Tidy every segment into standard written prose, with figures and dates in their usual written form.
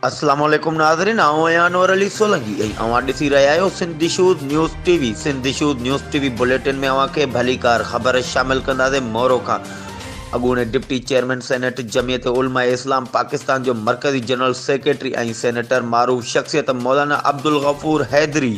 अस्सलामुअलैकुम नाज़रीन, आऊं आहियां अनवर अली सोलंकी ऐं अवां ॾिसी रहिया आहियो Sindhi shoes news TV. Sindhi shoes news TV bulletin में अवां खे भलीकार ख़बर शामिल कंदासीं। मोरो खां अॻूणे डिप्टी चेयरमैन सेनेट जमियत उलमा इस्लाम पाकिस्तान जो मरकज़ी जनरल सेक्रेटरी ऐं सेनेटर मारूफ शख़्सियत मौलाना अब्दुल गफूर हैदरी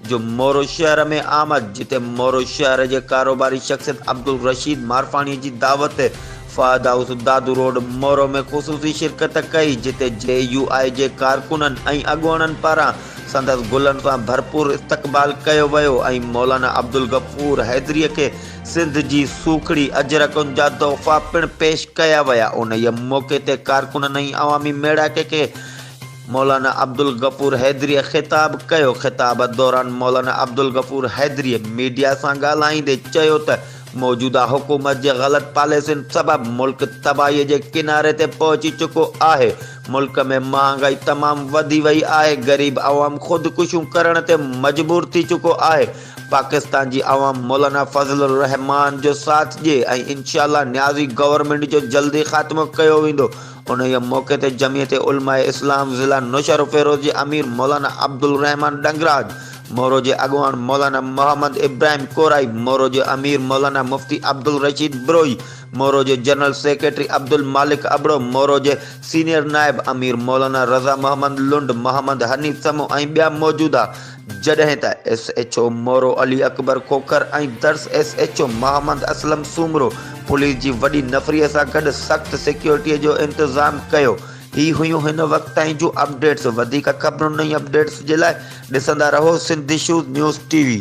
जो मोरो शहर में आमद, जिते मोरो शहर जे कारोबारी शख़्सियत अब्दुल रशीद मारफानी जी दावत फहद हाउस दादू रोड मोरो में ख़ुसूसी शिरकत कई, जिते JUI जे कारकुननि ऐं अॻुवाणनि पारां संदसि गुलनि सां भरपूर इस्तक़बाल कयो वियो ऐं मौलाना अब्दुल गफूर हैदरीअ खे सिंध जी सूखड़ी अजरकुनि जा तोहफ़ा पिणु पेश कया विया। उन मौक़े ते कारकुननि ऐं अवामी मेड़ाके खे मौलाना अब्दुल गफूर हैदरीअ ख़िताब कयो। ख़िताब दौरान मौलाना अब्दुल गफूर हैदरीअ मीडिया सां ॻाल्हाईंदे चयो त मौजूदा हुकूमत जे ग़लति पॉलिसियुनि सबबि मुल्क तबाहीअ जे किनारे ते पहुची चुको आहे। मुल्क में महांगाई तमामु वधी वई आहे। ग़रीब अवाम ख़ुदकुशियूं करण ते मजबूर थी चुको आहे। पाकिस्तान जी अवाम मौलाना फज़लुर रहमान जो साथ ॾिए ऐं इंशाअल्लाह न्याज़ी गवर्नमेंट जो जल्दी ख़ात्मो कयो वेंदो। उन मौक़े ते जमियत उलमा इस्लाम ज़िला नुशर फ़िरोज़ जे अमीर मौलाना अब्दुल रहमान डंगराज, मोरो जे अॻुवान मौलाना मोहम्मद इब्राहिम कोराई, मोरो जे अमीर मौलाना मुफ्ती अब्दुल रशीद ब्रोई, मोरो जे जनरल सेक्रेटरी अब्दुल मालिक अबड़ो, मोरो जे सीनियर नायब अमीर मौलाना रज़ा मोहम्मद लुंड, मोहम्मद हनीफ समो ऐं ॿिया मौजूदा। जॾहिं त SHO मोरो अली अकबर खोखर ऐं दर्स SHO मोहम्मद असलम सूमरो पुलिस जी वॾी नफ़रीअ सां गॾु सख़्त सिक्योरिटीअ जो इंतज़ाम कयो। ही हुयूं हिन वक़्त ताईं जूं अपडेट्स। वधीक ख़बरुनि ऐं अपडेट्स जे लाइ ॾिसंदा रहो सिंधी शूज़ न्यूज़ टीवी।